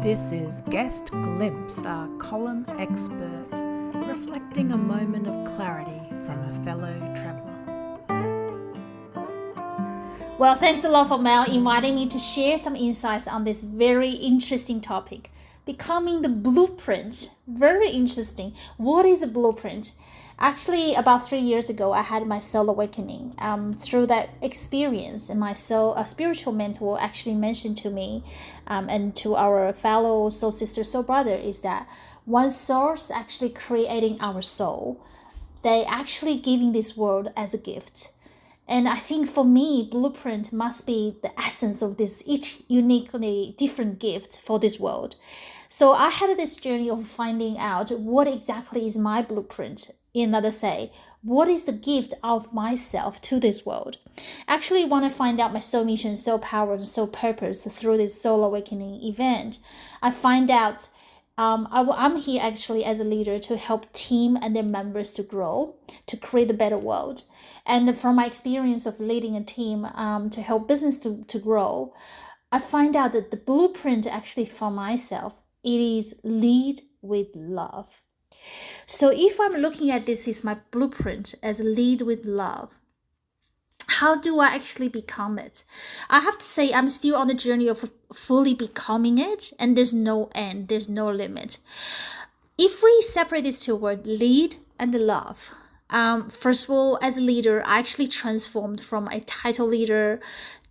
This is Guest Glimpse, our column expert, reflecting a moment of clarity from a fellow traveller. Well, thanks a lot for Mel inviting me to share some insights on this very interesting topic. Becoming the blueprint. Very interesting. What is a blueprint? Actually, about 3 years ago, I had my soul awakening. Through that experience, and my a spiritual mentor actually mentioned to me and to our fellow soul sister, soul brother, is that one source actually creating our soul. They actually giving this world as a gift. And I think for me, blueprint must be the essence of this each uniquely different gift for this world. So I had this journey of finding out what exactly is my blueprint. In other say, what is the gift of myself to this world? Actually, want to find out my soul mission, soul power, and soul purpose through this soul awakening event. I find out I'm here actually as a leader to help team and their members to grow, to create a better world. And from my experience of leading a team to help business to grow, I find out that the blueprint actually for myself, it is lead with love. So if I'm looking at this as my blueprint as lead with love, how do I actually become it? I have to say I'm still on the journey of fully becoming it, and there's no end, there's no limit. If we separate these two words, lead and love, first of all, as a leader, I actually transformed from a title leader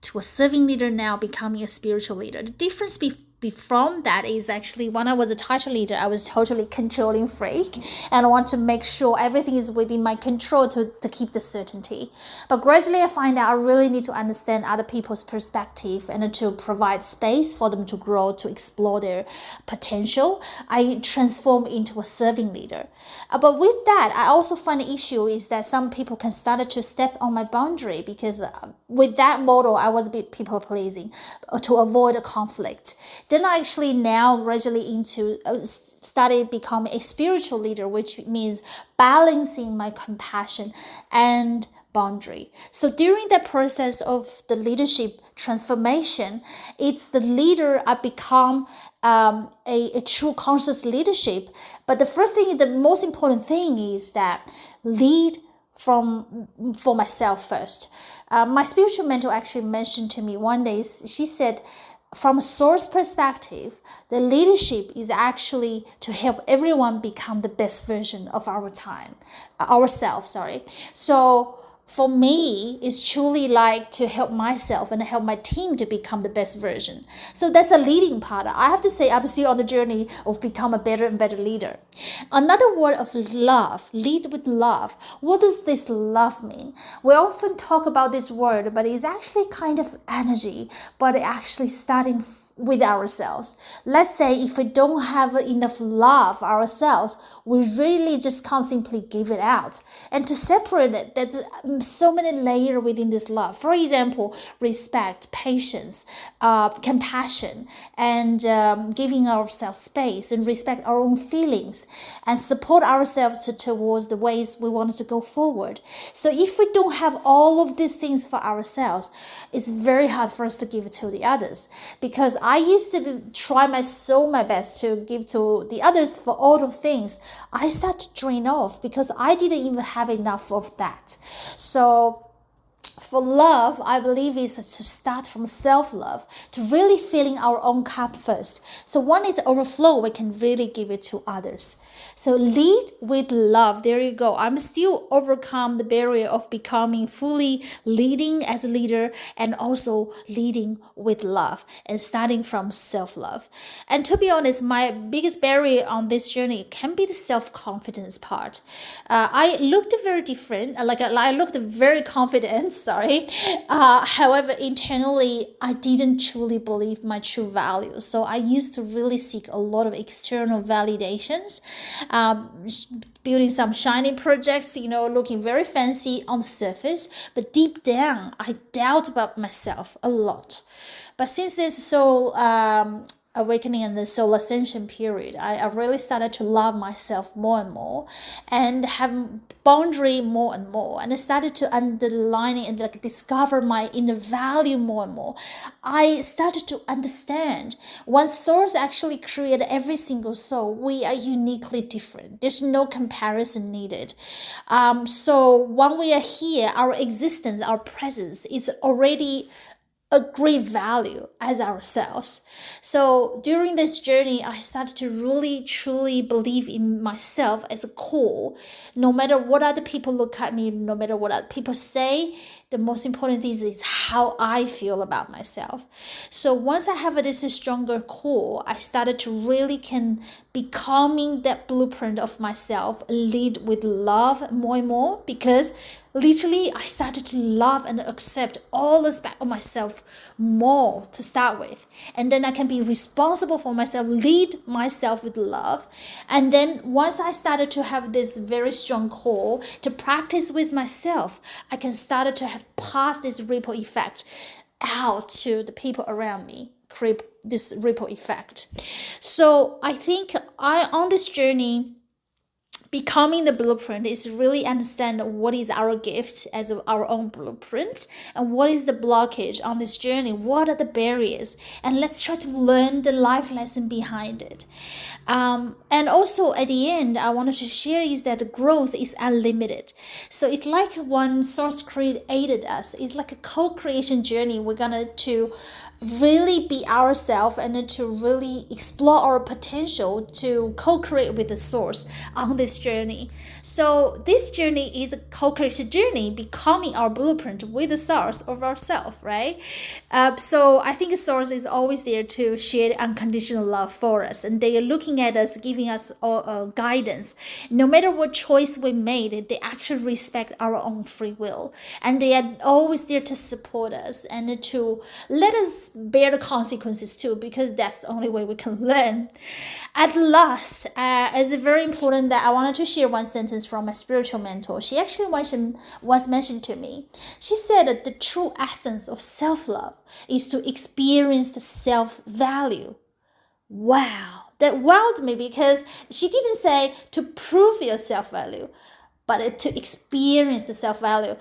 to a serving leader, now becoming a spiritual leader. The difference from that is actually when I was a title leader, I was totally controlling freak and I want to make sure everything is within my control to keep the certainty. But gradually I find out I really need to understand other people's perspective and to provide space for them to grow, to explore their potential. I transform into a serving leader. But with that, I also find the issue is that some people can start to step on my boundary because with that model, I was a bit people pleasing to avoid a conflict. Then I actually now gradually started becoming a spiritual leader, which means balancing my compassion and boundary. So during the process of the leadership transformation, it's the leader I become a true conscious leadership. But the first thing, the most important thing is that lead for myself first. My spiritual mentor actually mentioned to me one day, she said, from a source perspective, the leadership is actually to help everyone become the best version of ourselves. So for me, it's truly like to help myself and help my team to become the best version. So that's a leading part. I have to say I'm still on the journey of become a better and better leader. Another word of love, lead with love. What does this love mean? We often talk about this word, but it's actually kind of energy, but it actually starting with ourselves. Let's say if we don't have enough love ourselves, we really just can't simply give it out. And to separate it, there's so many layers within this love. For example, respect, patience, compassion, and giving ourselves space and respect our own feelings and support ourselves towards the ways we want to go forward. So if we don't have all of these things for ourselves, it's very hard for us to give it to the others, because I used to try my best to give to the others for all the things. I start to drain off because I didn't even have enough of that. So for love, I believe is to start from self-love, to really filling our own cup first. So when it's overflow, we can really give it to others. So lead with love. There you go. I'm still overcome the barrier of becoming fully leading as a leader and also leading with love and starting from self-love. And to be honest, my biggest barrier on this journey can be the self-confidence part. I looked very different, I looked very confident, however, internally, I didn't truly believe my true values. So I used to really seek a lot of external validations, building some shiny projects, looking very fancy on the surface. But deep down, I doubt about myself a lot. But since this soul awakening and the soul ascension period, I really started to love myself more and more and have boundary more and more, and I started to underline and like discover my inner value more and more. I started to understand one source actually created every single soul. We are uniquely different. There's no comparison needed. So when we are here, our existence, our presence is already a great value as ourselves. So during this journey, I started to really truly believe in myself as a core. No matter what other people look at me, no matter what other people say, the most important thing is how I feel about myself. So once I have this stronger core, I started to really can becoming that blueprint of myself, lead with love more and more, because literally I started to love and accept all aspects of myself more to start with, and then I can be responsible for myself, lead myself with love. And then once I started to have this very strong core to practice with myself, I can start to have pass this ripple effect out to the people around me, create this ripple effect. So I think on this journey, becoming the blueprint is really understand what is our gift as our own blueprint and what is the blockage on this journey, what are the barriers, and let's try to learn the life lesson behind it. And also at the end, I wanted to share is that growth is unlimited. So it's like one source created us. It's like a co-creation journey. We're gonna to really be ourselves and to really explore our potential to co-create with the source on this journey. So this journey is a co-creation journey, becoming our blueprint with the source of ourselves, right? So I think the source is always there to share unconditional love for us, and they are looking at us, giving us guidance. No matter what choice we made, they actually respect our own free will, and they are always there to support us and to let us bear the consequences too, because that's the only way we can learn. At last, it's very important that I wanted to share one sentence from my spiritual mentor. She actually was mentioned to me. She said that the true essence of self-love is to experience the self-value. Wow, that wowed me, because she didn't say to prove your self-value, but to experience the self-value.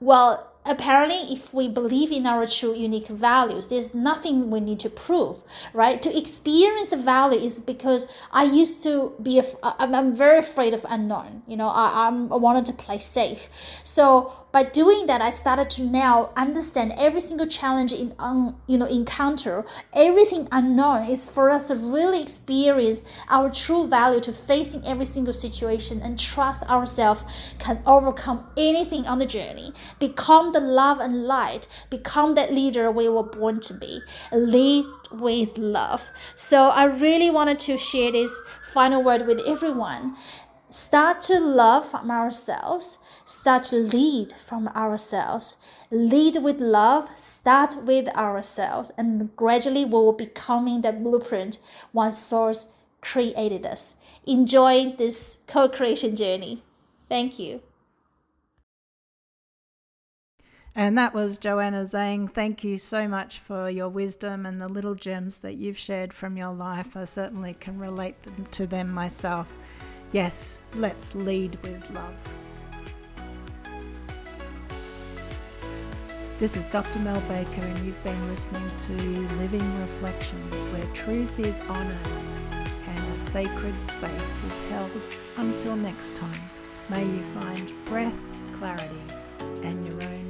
Well, apparently, if we believe in our true unique values, there's nothing we need to prove, right? To experience the value is because I used to be, I'm very afraid of unknown. I wanted to play safe. So by doing that, I started to now understand every single challenge encounter, everything unknown is for us to really experience our true value, to facing every single situation and trust ourselves can overcome anything on the journey, become the love and light, become that leader we were born to be, lead with love. So I really wanted to share this final word with everyone. Start to love from ourselves, start to lead from ourselves, lead with love, start with ourselves, and gradually we will becoming the blueprint one source created us. Enjoy this co-creation journey. Thank you. And that was Joanna Zhang. Thank you so much for your wisdom and the little gems that you've shared from your life. I certainly can relate to them myself. Yes, let's lead with love. This is Dr. Mel Baker, and you've been listening to Living Reflections, where truth is honoured and a sacred space is held. Until next time, may you find breath, clarity, and your own